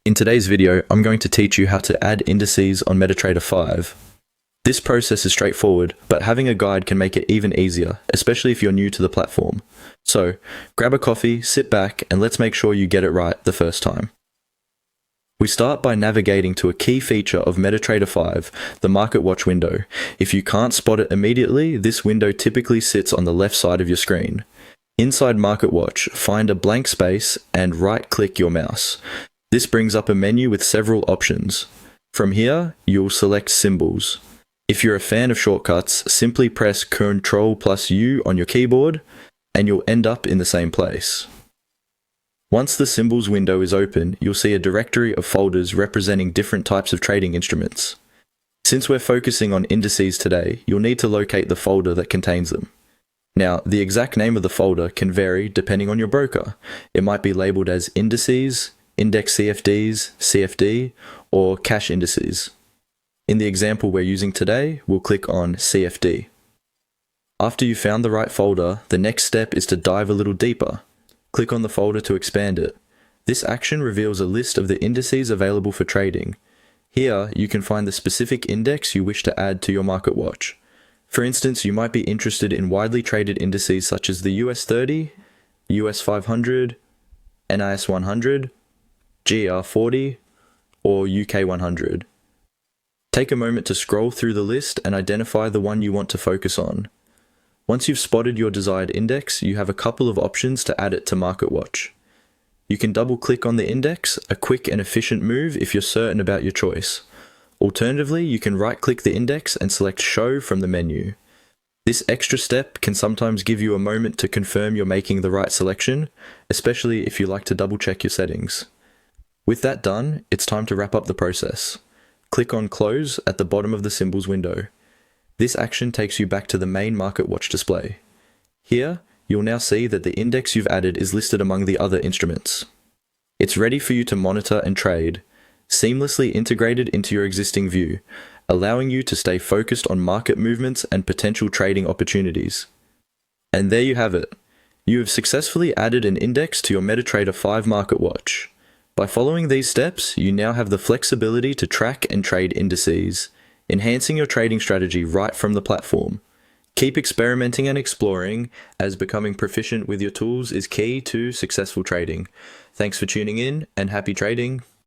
In today's video, I'm going to teach you how to add indices on MetaTrader 5. This process is straightforward, but having a guide can make it even easier, especially if you're new to the platform. So, grab a coffee, sit back, and let's make sure you get it right the first time. We start by navigating to a key feature of MetaTrader 5, the Market Watch window. If you can't spot it immediately, this window typically sits on the left side of your screen. Inside Market Watch, find a blank space and right-click your mouse. This brings up a menu with several options. From here, you'll select Symbols. If you're a fan of shortcuts, simply press Ctrl+U on your keyboard, and you'll end up in the same place. Once the Symbols window is open, you'll see a directory of folders representing different types of trading instruments. Since we're focusing on indices today, you'll need to locate the folder that contains them. Now, the exact name of the folder can vary depending on your broker. It might be labeled as Indices, Index CFDs, CFD, or Cash Indices. In the example we're using today, we'll click on CFD. After you've found the right folder, the next step is to dive a little deeper. Click on the folder to expand it. This action reveals a list of the indices available for trading. Here, you can find the specific index you wish to add to your market watch. For instance, you might be interested in widely traded indices such as the US 30, US 500, NIS 100, GR 40, or UK 100. Take a moment to scroll through the list and identify the one you want to focus on. Once you've spotted your desired index, you have a couple of options to add it to Market Watch. You can double-click on the index, a quick and efficient move if you're certain about your choice. Alternatively, you can right-click the index and select Show from the menu. This extra step can sometimes give you a moment to confirm you're making the right selection, especially if you like to double-check your settings. With that done, it's time to wrap up the process. Click on Close at the bottom of the Symbols window. This action takes you back to the main Market Watch display. Here, you'll now see that the index you've added is listed among the other instruments. It's ready for you to monitor and trade, seamlessly integrated into your existing view, allowing you to stay focused on market movements and potential trading opportunities. And there you have it. You have successfully added an index to your MetaTrader 5 Market Watch. By following these steps, you now have the flexibility to track and trade indices, enhancing your trading strategy right from the platform. Keep experimenting and exploring, as becoming proficient with your tools is key to successful trading. Thanks for tuning in, and happy trading.